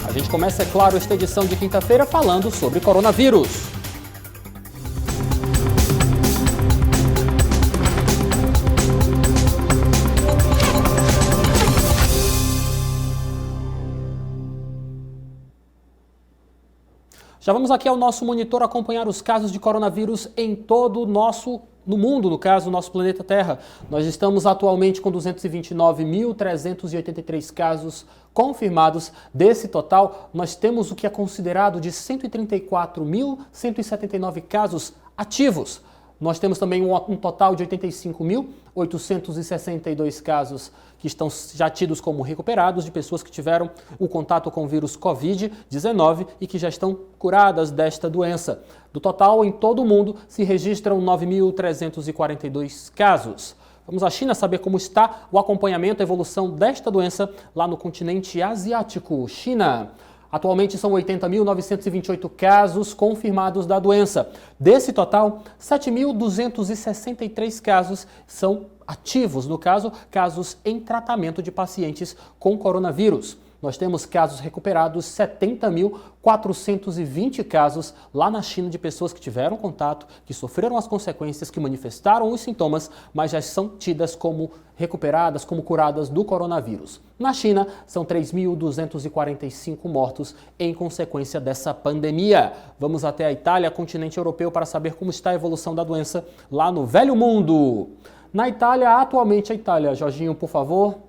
A gente começa, é claro, esta edição de quinta-feira falando sobre coronavírus. Já vamos aqui ao nosso monitor acompanhar os casos de coronavírus em todo no mundo, no caso, nosso planeta Terra. Nós estamos atualmente com 229.383 casos confirmados. Desse total, nós temos o que é considerado de 134.179 casos ativos. Nós temos também um total de 85.862 casos que estão já tidos como recuperados, de pessoas que tiveram o contato com o vírus Covid-19 e que já estão curadas desta doença. Do total, em todo o mundo, se registram 9.342 casos. Vamos à China saber como está o acompanhamento, a evolução desta doença lá no continente asiático. China. Atualmente são 80.928 casos confirmados da doença. Desse total, 7.263 casos são ativos, no caso, casos em tratamento de pacientes com coronavírus. Nós temos casos recuperados, 70.420 casos lá na China de pessoas que tiveram contato, que sofreram as consequências, que manifestaram os sintomas, mas já são tidas como recuperadas, como curadas do coronavírus. Na China, são 3.245 mortos em consequência dessa pandemia. Vamos até a Itália, continente europeu, para saber como está a evolução da doença lá no Velho Mundo. Na Itália, atualmente a Itália, Jorginho, por favor.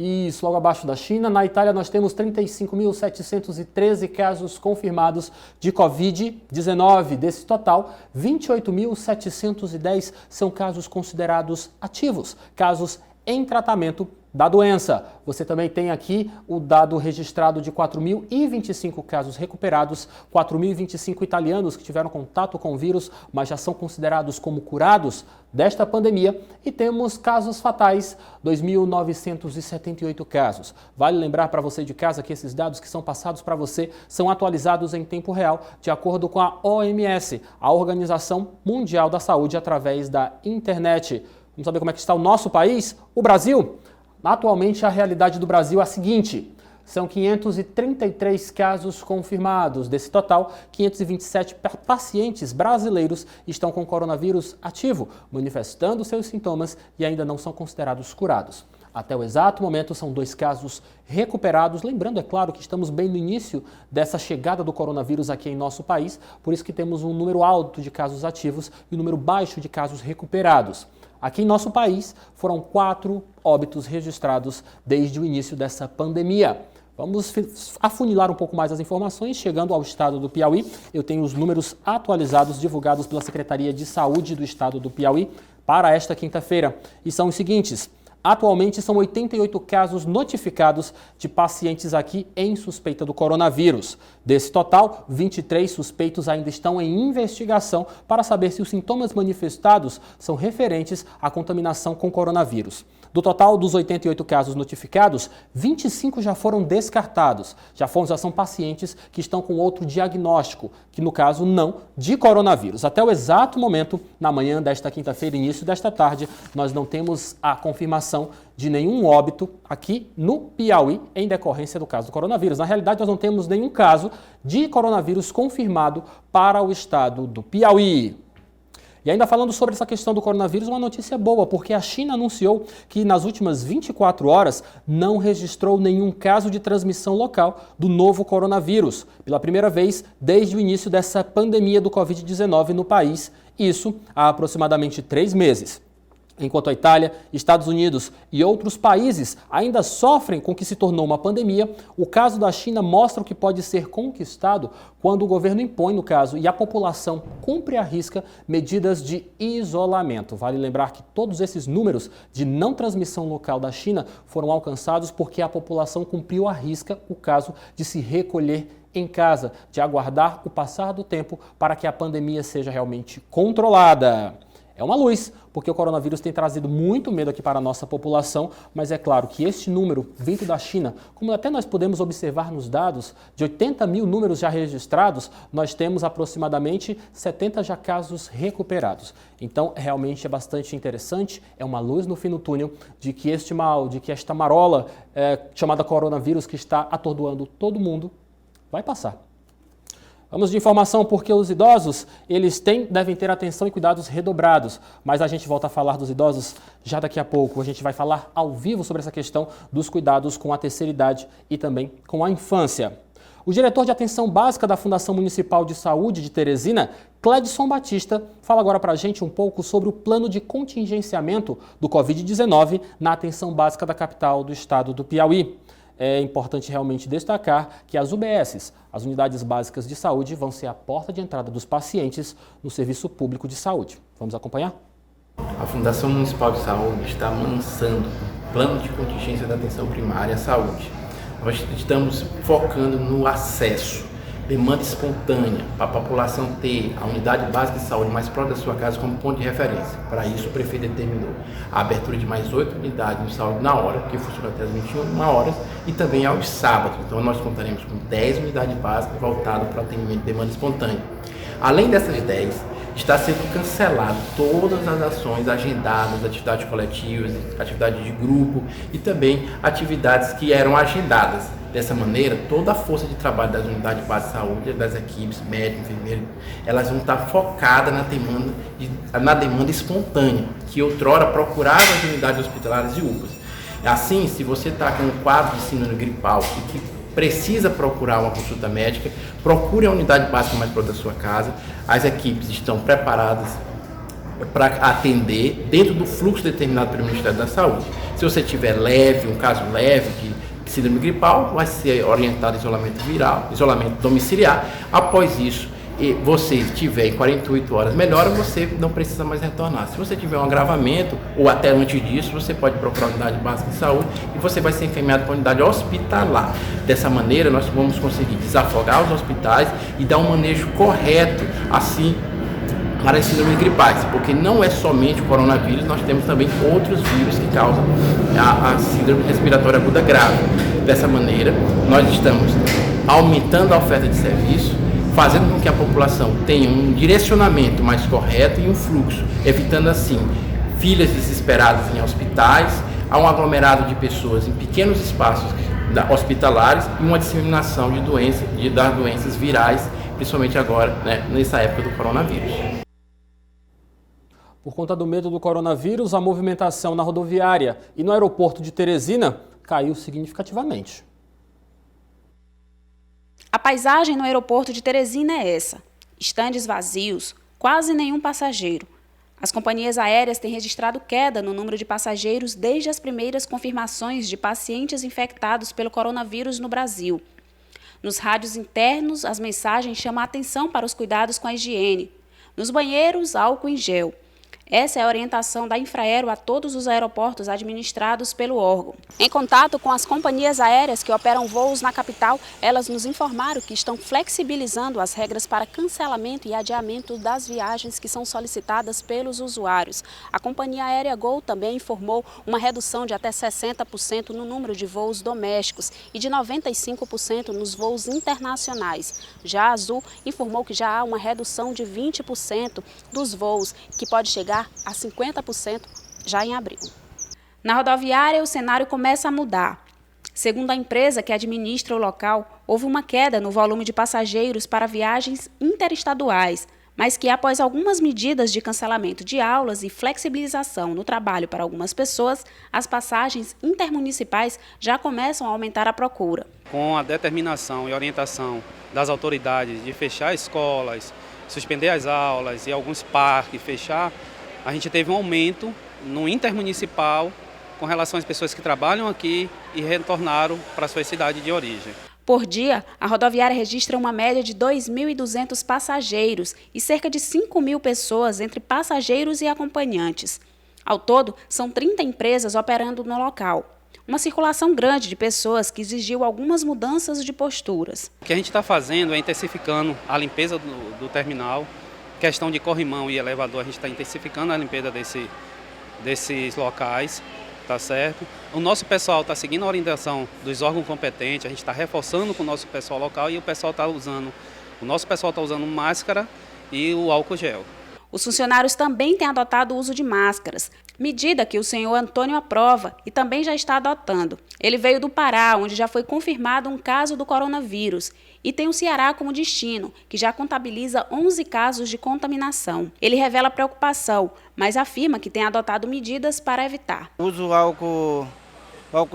Isso, logo abaixo da China. Na Itália, nós temos 35.713 casos confirmados de Covid-19. Desse total, 28.710 são casos considerados ativos, casos em tratamento da doença. Você também tem aqui o dado registrado de 4.025 casos recuperados, 4.025 italianos que tiveram contato com o vírus, mas já são considerados como curados desta pandemia. E temos casos fatais, 2.978 casos. Vale lembrar para você de casa que esses dados que são passados para você são atualizados em tempo real, de acordo com a OMS, a Organização Mundial da Saúde, através da internet. Vamos saber como é que está o nosso país, o Brasil? Atualmente, a realidade do Brasil é a seguinte: são 533 casos confirmados. Desse total, 527 pacientes brasileiros estão com coronavírus ativo, manifestando seus sintomas e ainda não são considerados curados. Até o exato momento, são 2 casos recuperados. Lembrando, é claro, que estamos bem no início dessa chegada do coronavírus aqui em nosso país, por isso que temos um número alto de casos ativos e um número baixo de casos recuperados. Aqui em nosso país, foram 4 óbitos registrados desde o início dessa pandemia. Vamos afunilar um pouco mais as informações, chegando ao estado do Piauí. Eu tenho os números atualizados, divulgados pela Secretaria de Saúde do estado do Piauí para esta quinta-feira. E são os seguintes: atualmente são 88 casos notificados de pacientes aqui em suspeita do coronavírus. Desse total, 23 suspeitos ainda estão em investigação para saber se os sintomas manifestados são referentes à contaminação com coronavírus. Do total dos 88 casos notificados, 25 já foram descartados. Já são pacientes que estão com outro diagnóstico, que no caso não de coronavírus. Até o exato momento, na manhã desta quinta-feira, início desta tarde, nós não temos a confirmação de nenhum óbito aqui no Piauí em decorrência do caso do coronavírus. Na realidade, nós não temos nenhum caso de coronavírus confirmado para o estado do Piauí. E ainda falando sobre essa questão do coronavírus, uma notícia boa, porque a China anunciou que nas últimas 24 horas não registrou nenhum caso de transmissão local do novo coronavírus, pela primeira vez desde o início dessa pandemia do Covid-19 no país, isso há aproximadamente 3 meses. Enquanto a Itália, Estados Unidos e outros países ainda sofrem com o que se tornou uma pandemia, o caso da China mostra o que pode ser conquistado quando o governo impõe, no caso, e a população cumpre à risca medidas de isolamento. Vale lembrar que todos esses números de não transmissão local da China foram alcançados porque a população cumpriu à risca o caso de se recolher em casa, de aguardar o passar do tempo para que a pandemia seja realmente controlada. É uma luz, porque o coronavírus tem trazido muito medo aqui para a nossa população, mas é claro que este número vindo da China, como até nós podemos observar nos dados, de 80 mil números já registrados, nós temos aproximadamente 70 já casos recuperados. Então, realmente é bastante interessante, é uma luz no fim do túnel de que este mal, de que esta marola chamada coronavírus que está atordoando todo mundo, vai passar. Vamos de informação porque os idosos, devem ter atenção e cuidados redobrados, mas a gente volta a falar dos idosos já daqui a pouco. A gente vai falar ao vivo sobre essa questão dos cuidados com a terceira idade e também com a infância. O diretor de atenção básica da Fundação Municipal de Saúde de Teresina, Cledson Batista, fala agora para a gente um pouco sobre o plano de contingenciamento do Covid-19 na atenção básica da capital do estado do Piauí. É importante realmente destacar que as UBSs, as Unidades Básicas de Saúde, vão ser a porta de entrada dos pacientes no serviço público de saúde. Vamos acompanhar? A Fundação Municipal de Saúde está lançando o plano de contingência da atenção primária à saúde. Nós estamos focando no acesso, demanda espontânea, para a população ter a unidade básica de saúde mais próxima da sua casa como ponto de referência. Para isso, o prefeito determinou a abertura de mais 8 unidades de saúde na hora, que funciona até as 21 horas, e também aos sábados. Então, nós contaremos com 10 unidades básicas voltadas para o atendimento de demanda espontânea. Além dessas 10, está sendo cancelado todas as ações agendadas, atividades coletivas, atividades de grupo e também atividades que eram agendadas. Dessa maneira, toda a força de trabalho das unidades básicas de saúde, das equipes, médicos, enfermeiros, elas vão estar focadas na demanda espontânea, que outrora procurava as unidades hospitalares e UPAs. Assim, se você está com um quadro de síndrome gripal e que precisa procurar uma consulta médica, procure a unidade básica mais próxima da sua casa. As equipes estão preparadas para atender dentro do fluxo determinado pelo Ministério da Saúde. Se você tiver um caso leve de síndrome gripal, vai ser orientado a isolamento viral, isolamento domiciliar. Após isso, você estiver em 48 horas melhora, você não precisa mais retornar. Se você tiver um agravamento, ou até antes disso, você pode procurar a unidade básica de saúde e você vai ser encaminhado para a unidade hospitalar. Dessa maneira, nós vamos conseguir desafogar os hospitais e dar um manejo correto, assim, para as síndromes gripais, porque não é somente o coronavírus, nós temos também outros vírus que causam a síndrome respiratória aguda grave. Dessa maneira, nós estamos aumentando a oferta de serviço, fazendo com que a população tenha um direcionamento mais correto e um fluxo, evitando assim filas desesperadas em hospitais, há um aglomerado de pessoas em pequenos espaços hospitalares e uma disseminação das doenças virais, principalmente agora, nessa época do coronavírus. Por conta do medo do coronavírus, a movimentação na rodoviária e no aeroporto de Teresina caiu significativamente. A paisagem no aeroporto de Teresina é essa: estandes vazios, quase nenhum passageiro. As companhias aéreas têm registrado queda no número de passageiros desde as primeiras confirmações de pacientes infectados pelo coronavírus no Brasil. Nos rádios internos, as mensagens chamam a atenção para os cuidados com a higiene. Nos banheiros, álcool em gel. Essa é a orientação da Infraero a todos os aeroportos administrados pelo órgão. Em contato com as companhias aéreas que operam voos na capital, elas nos informaram que estão flexibilizando as regras para cancelamento e adiamento das viagens que são solicitadas pelos usuários. A companhia aérea Gol também informou uma redução de até 60% no número de voos domésticos e de 95% nos voos internacionais. Já a Azul informou que já há uma redução de 20% dos voos, que pode chegar a 50% já em abril. Na rodoviária, o cenário começa a mudar. Segundo a empresa que administra o local, houve uma queda no volume de passageiros para viagens interestaduais, mas que após algumas medidas de cancelamento de aulas e flexibilização no trabalho para algumas pessoas, as passagens intermunicipais já começam a aumentar a procura. Com a determinação e orientação das autoridades de fechar escolas, suspender as aulas e alguns parques fechar, a gente teve um aumento no intermunicipal com relação às pessoas que trabalham aqui e retornaram para a sua cidade de origem. Por dia, a rodoviária registra uma média de 2.200 passageiros e cerca de 5.000 pessoas entre passageiros e acompanhantes. Ao todo, são 30 empresas operando no local. Uma circulação grande de pessoas que exigiu algumas mudanças de posturas. O que a gente está fazendo é intensificando a limpeza do terminal, questão de corrimão e elevador, a gente está intensificando a limpeza desses locais, tá certo? O nosso pessoal está seguindo a orientação dos órgãos competentes, a gente está reforçando com o nosso pessoal local e o nosso pessoal está usando máscara e o álcool gel. Os funcionários também têm adotado o uso de máscaras, medida que o senhor Antônio aprova e também já está adotando. Ele veio do Pará, onde já foi confirmado um caso do coronavírus, e tem o Ceará como destino, que já contabiliza 11 casos de contaminação. Ele revela preocupação, mas afirma que tem adotado medidas para evitar. Uso o álcool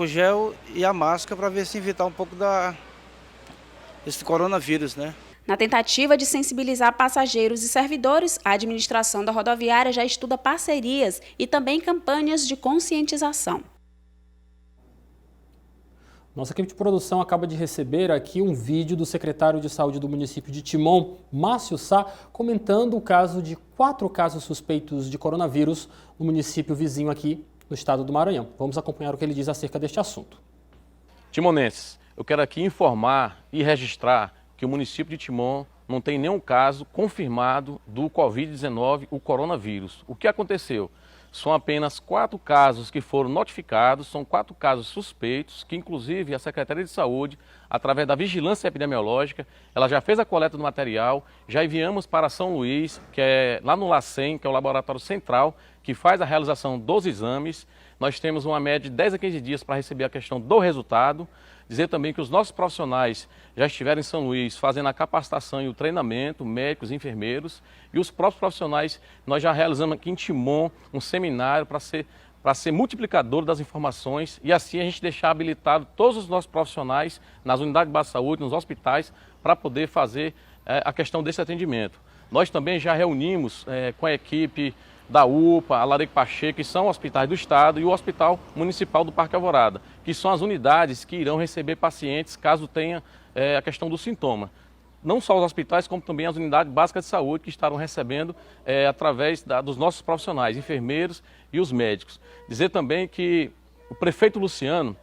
gel e a máscara para ver se evitar um pouco desse coronavírus, né? Na tentativa de sensibilizar passageiros e servidores, a administração da rodoviária já estuda parcerias e também campanhas de conscientização. Nossa equipe de produção acaba de receber aqui um vídeo do secretário de Saúde do município de Timon, Márcio Sá, comentando o caso de 4 casos suspeitos de coronavírus no município vizinho aqui no estado do Maranhão. Vamos acompanhar o que ele diz acerca deste assunto. Timonenses, eu quero aqui informar e registrar que o município de Timon não tem nenhum caso confirmado do Covid-19, o coronavírus. O que aconteceu? São apenas 4 casos que foram notificados, são 4 casos suspeitos, que inclusive a Secretaria de Saúde, através da Vigilância Epidemiológica, ela já fez a coleta do material, já enviamos para São Luís, que é lá no LACEN, que é o Laboratório Central, que faz a realização dos exames. Nós temos uma média de 10 a 15 dias para receber a questão do resultado. Dizer também que os nossos profissionais já estiveram em São Luís fazendo a capacitação e o treinamento, médicos, enfermeiros, e os próprios profissionais, nós já realizamos aqui em Timon um seminário para ser multiplicador das informações e assim a gente deixar habilitado todos os nossos profissionais nas unidades de base de saúde, nos hospitais, para poder fazer a questão desse atendimento. Nós também já reunimos com a equipe da UPA, a Larico Pacheco, que são hospitais do Estado, e o Hospital Municipal do Parque Alvorada, que são as unidades que irão receber pacientes caso tenha a questão do sintoma. Não só os hospitais, como também as unidades básicas de saúde que estarão recebendo através dos nossos profissionais, enfermeiros e os médicos. Dizer também que o prefeito Luciano,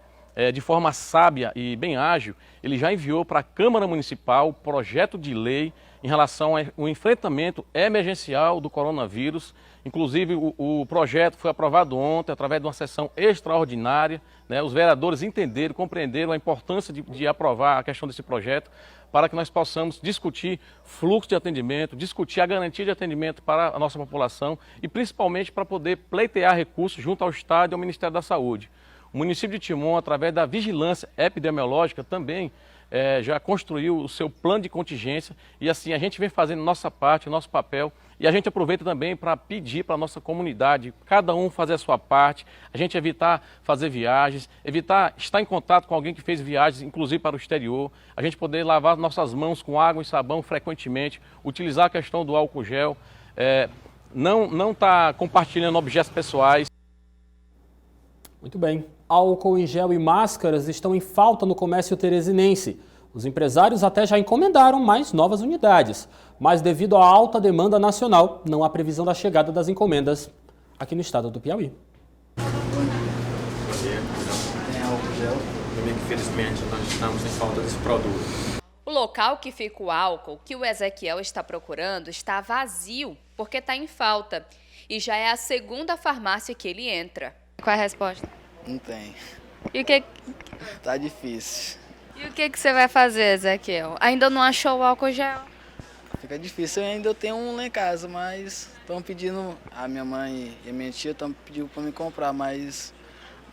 de forma sábia e bem ágil, ele já enviou para a Câmara Municipal o projeto de lei em relação ao enfrentamento emergencial do coronavírus. Inclusive, o projeto foi aprovado ontem através de uma sessão extraordinária, né? Os vereadores entenderam, compreenderam a importância de aprovar a questão desse projeto para que nós possamos discutir fluxo de atendimento, discutir a garantia de atendimento para a nossa população e principalmente para poder pleitear recursos junto ao Estado e ao Ministério da Saúde. O município de Timon, através da vigilância epidemiológica, também já construiu o seu plano de contingência e assim a gente vem fazendo nossa parte, nosso papel, e a gente aproveita também para pedir para a nossa comunidade, cada um fazer a sua parte, a gente evitar fazer viagens, evitar estar em contato com alguém que fez viagens, inclusive para o exterior, a gente poder lavar nossas mãos com água e sabão frequentemente, utilizar a questão do álcool gel, não estar compartilhando objetos pessoais. Muito bem. Álcool em gel e máscaras estão em falta no comércio teresinense. Os empresários até já encomendaram mais novas unidades, mas devido à alta demanda nacional, não há previsão da chegada das encomendas aqui no estado do Piauí. Tem álcool gel, infelizmente nós estamos em falta desse produto. O local que fica o álcool que o Ezequiel está procurando está vazio porque está em falta e já é a segunda farmácia que ele entra. Qual é a resposta? Não tem. E o que? Tá difícil. E o que você vai fazer, Ezequiel? Ainda não achou o álcool gel? Fica difícil, eu tenho um lá em casa, mas estão pedindo, a minha mãe e a minha tia estão pedindo para me comprar, mas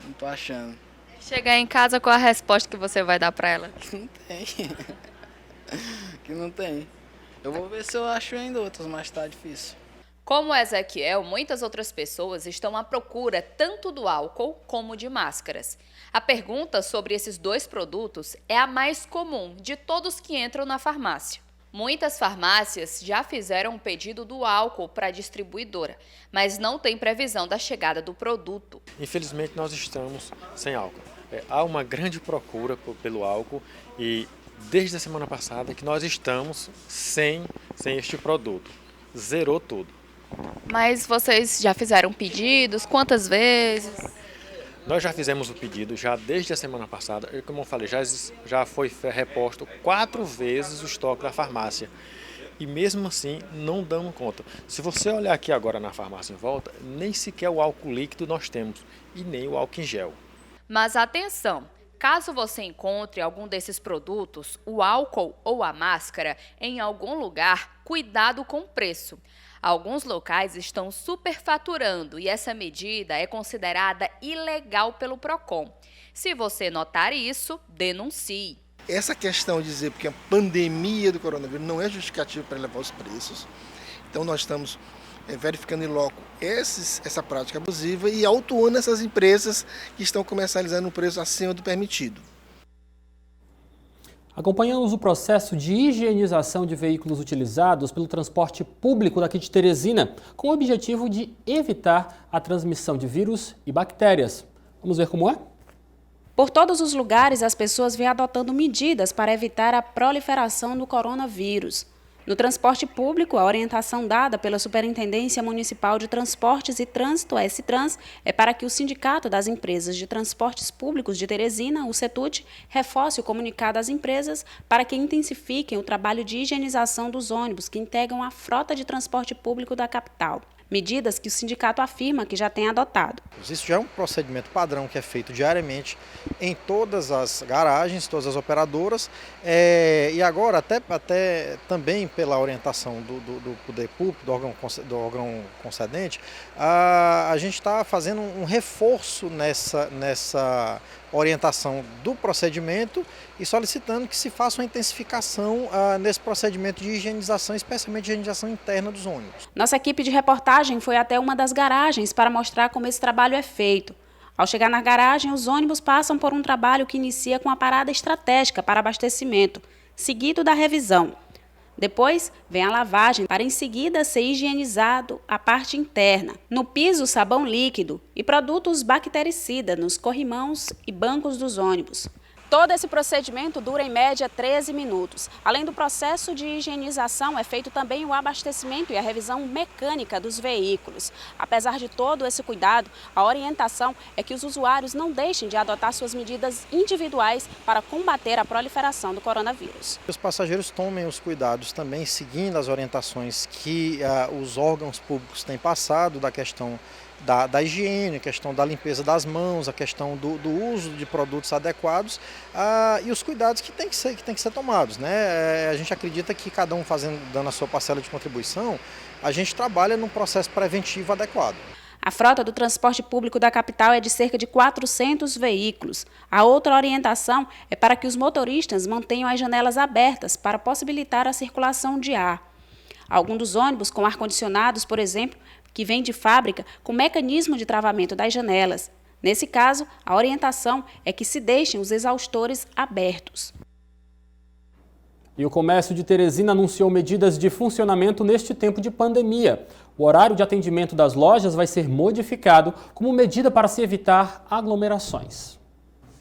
não tô achando. Chegar em casa, qual a resposta que você vai dar para ela? Que não tem. Que não tem. Eu vou ver se eu acho ainda outros, mas tá difícil. Como o Ezequiel, muitas outras pessoas estão à procura tanto do álcool como de máscaras. A pergunta sobre esses dois produtos é a mais comum de todos que entram na farmácia. Muitas farmácias já fizeram um pedido do álcool para a distribuidora, mas não tem previsão da chegada do produto. Infelizmente nós estamos sem álcool. Há uma grande procura pelo álcool e desde a semana passada que nós estamos sem este produto. Zerou tudo. Mas vocês já fizeram pedidos? Quantas vezes? Nós já fizemos o pedido já desde a semana passada. Como eu falei, já foi reposto 4 vezes o estoque da farmácia. e mesmo assim não damos conta. Se você olhar aqui agora na farmácia em volta, nem sequer o álcool líquido nós temos e nem o álcool em gel. Mas atenção! Caso você encontre algum desses produtos, o álcool ou a máscara, em algum lugar, cuidado com o preço. Alguns locais estão superfaturando e essa medida é considerada ilegal pelo PROCON. Se você notar isso, denuncie. Essa questão de dizer que a pandemia do coronavírus não é justificativa para elevar os preços. Então nós estamos verificando em loco essa prática abusiva e autuando essas empresas que estão comercializando um preço acima do permitido. Acompanhamos o processo de higienização de veículos utilizados pelo transporte público daqui de Teresina, com o objetivo de evitar a transmissão de vírus e bactérias. Vamos ver como é? Por todos os lugares, as pessoas vêm adotando medidas para evitar a proliferação do coronavírus. No transporte público, a orientação dada pela Superintendência Municipal de Transportes e Trânsito, STRANS, é para que o Sindicato das Empresas de Transportes Públicos de Teresina, o CETUT, reforce o comunicado às empresas para que intensifiquem o trabalho de higienização dos ônibus que integram a frota de transporte público da capital. Medidas que o sindicato afirma que já tem adotado. Isso já é um procedimento padrão que é feito diariamente em todas as garagens, todas as operadoras, e agora até também pela orientação do poder público, do órgão concedente, a gente está fazendo um reforço nessa orientação do procedimento e solicitando que se faça uma intensificação nesse procedimento de higienização, especialmente higienização interna dos ônibus. Nossa equipe de reportagem foi até uma das garagens para mostrar como esse trabalho é feito. Ao chegar na garagem, os ônibus passam por um trabalho que inicia com a parada estratégica para abastecimento, seguido da revisão. Depois, vem a lavagem, para em seguida ser higienizado a parte interna. No piso, sabão líquido e produtos bactericidas nos corrimãos e bancos dos ônibus. Todo esse procedimento dura em média 13 minutos. Além do processo de higienização, é feito também o abastecimento e a revisão mecânica dos veículos. Apesar de todo esse cuidado, a orientação é que os usuários não deixem de adotar suas medidas individuais para combater a proliferação do coronavírus. Os passageiros tomem os cuidados também, seguindo as orientações que os órgãos públicos têm passado da questão da higiene, a questão da limpeza das mãos, a questão do uso de produtos adequados e os cuidados que tem que ser tomados, né? A gente acredita que cada um dando a sua parcela de contribuição, a gente trabalha num processo preventivo adequado. A frota do transporte público da capital é de cerca de 400 veículos. A outra orientação é para que os motoristas mantenham as janelas abertas para possibilitar a circulação de ar. Alguns dos ônibus com ar-condicionados, por exemplo, que vem de fábrica com mecanismo de travamento das janelas. Nesse caso, a orientação é que se deixem os exaustores abertos. E o comércio de Teresina anunciou medidas de funcionamento neste tempo de pandemia. O horário de atendimento das lojas vai ser modificado como medida para se evitar aglomerações.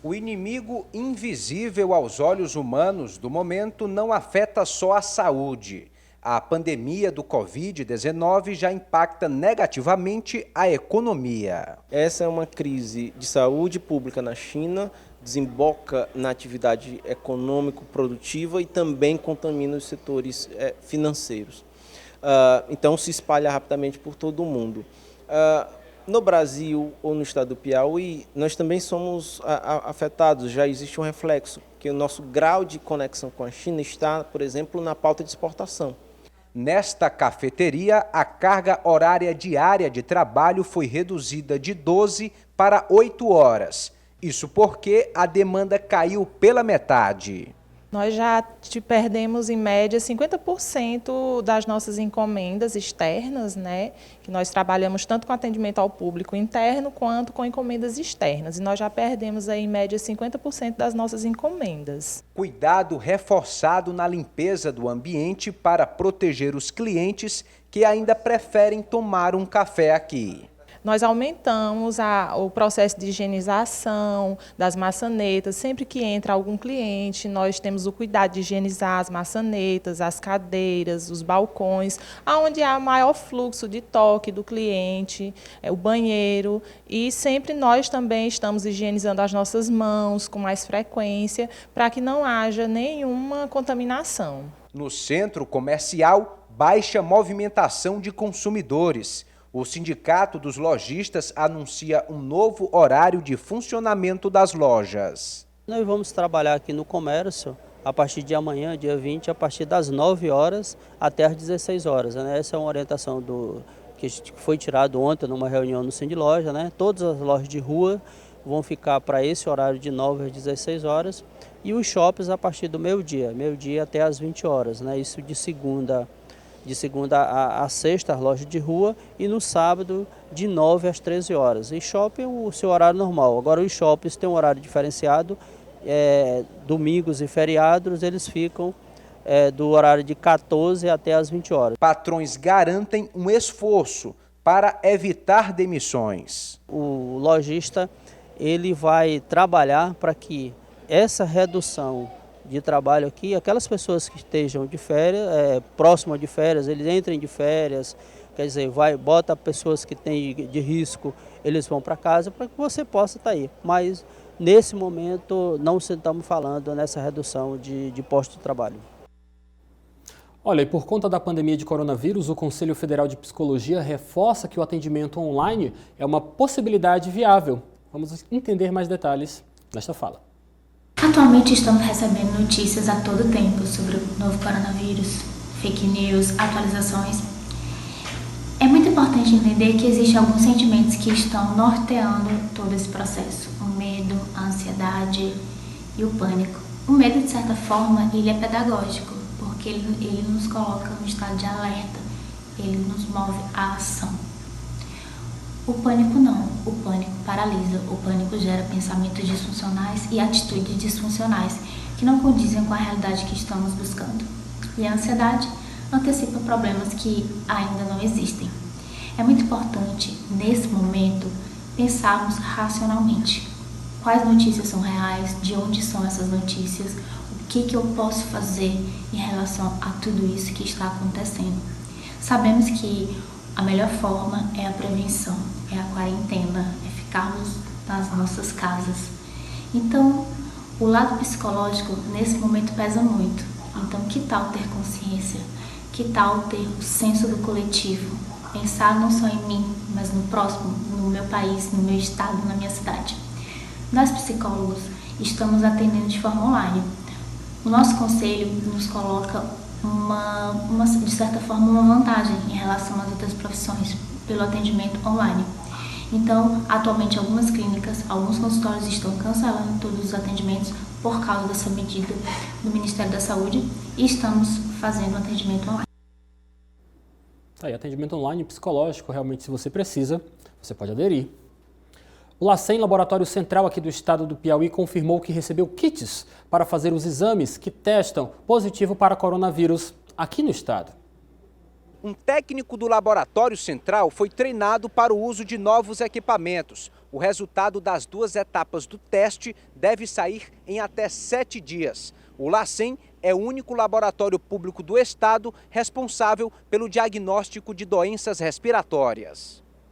O inimigo invisível aos olhos humanos do momento não afeta só a saúde. A pandemia do Covid-19 já impacta negativamente a economia. Essa é uma crise de saúde pública na China, desemboca na atividade econômico-produtiva e também contamina os setores financeiros. Então se espalha rapidamente por todo o mundo. No Brasil ou no estado do Piauí, nós também somos afetados, já existe um reflexo, que o nosso grau de conexão com a China está, por exemplo, na pauta de exportação. Nesta cafeteria, a carga horária diária de trabalho foi reduzida de 12 para 8 horas. Isso porque a demanda caiu pela metade. Nós já perdemos, em média, 50% das nossas encomendas externas, né? Que nós trabalhamos tanto com atendimento ao público interno quanto com encomendas externas. E nós já perdemos, aí, em média, 50% das nossas encomendas. Cuidado reforçado na limpeza do ambiente para proteger os clientes que ainda preferem tomar um café aqui. Nós aumentamos o processo de higienização das maçanetas. Sempre que entra algum cliente, nós temos o cuidado de higienizar as maçanetas, as cadeiras, os balcões, onde há maior fluxo de toque do cliente, o banheiro. E sempre nós também estamos higienizando as nossas mãos com mais frequência, para que não haja nenhuma contaminação. No centro comercial, baixa movimentação de consumidores. O Sindicato dos Lojistas anuncia um novo horário de funcionamento das lojas. Nós vamos trabalhar aqui no comércio a partir de amanhã, dia 20, a partir das 9 horas até as 16 horas. Né? Essa é uma orientação que foi tirada ontem numa reunião no Sindiloja. Né? Todas as lojas de rua vão ficar para esse horário de 9 às 16 horas e os shoppings a partir do meio-dia até às 20 horas. Né? Isso de segunda a sexta, as lojas de rua, e no sábado de 9 às 13 horas. E shopping, o seu horário normal. Agora os shoppings têm um horário diferenciado, domingos e feriados eles ficam do horário de 14 até as 20 horas. Patrões garantem um esforço para evitar demissões. O lojista ele vai trabalhar para que essa redução de trabalho aqui, aquelas pessoas que estejam de férias, próximas de férias, eles entrem de férias, quer dizer, bota pessoas que têm de risco, eles vão para casa para que você possa estar aí. Mas nesse momento não estamos falando nessa redução de postos de trabalho. Olha, e por conta da pandemia de coronavírus, o Conselho Federal de Psicologia reforça que o atendimento online é uma possibilidade viável. Vamos entender mais detalhes nesta fala. Atualmente estamos recebendo notícias a todo tempo sobre o novo coronavírus, fake news, atualizações. É muito importante entender que existem alguns sentimentos que estão norteando todo esse processo. O medo, a ansiedade e o pânico. O medo, de certa forma, ele é pedagógico, porque ele nos coloca no estado de alerta, ele nos move à ação. O pânico não, o pânico paralisa, o pânico gera pensamentos disfuncionais e atitudes disfuncionais que não condizem com a realidade que estamos buscando. E a ansiedade antecipa problemas que ainda não existem. É muito importante, nesse momento, pensarmos racionalmente. Quais notícias são reais, de onde são essas notícias, o que eu posso fazer em relação a tudo isso que está acontecendo. Sabemos que a melhor forma é a prevenção, é a quarentena, é ficarmos nas nossas casas. Então, o lado psicológico nesse momento pesa muito. Então, que tal ter consciência? Que tal ter o senso do coletivo? Pensar não só em mim, mas no próximo, no meu país, no meu estado, na minha cidade. Nós psicólogos estamos atendendo de forma online. O nosso conselho nos coloca de certa forma, uma vantagem em relação às outras profissões pelo atendimento online. Então, atualmente, algumas clínicas, alguns consultórios estão cancelando todos os atendimentos por causa dessa medida do Ministério da Saúde e estamos fazendo um atendimento online. Tá aí, atendimento online psicológico, realmente, se você precisa, você pode aderir. O LACEN, Laboratório Central aqui do estado do Piauí, confirmou que recebeu kits para fazer os exames que testam positivo para coronavírus aqui no estado. Um técnico do Laboratório Central foi treinado para o uso de novos equipamentos. O resultado das 2 etapas do teste deve sair em até 7 dias. O LACEN é o único laboratório público do estado responsável pelo diagnóstico de doenças respiratórias.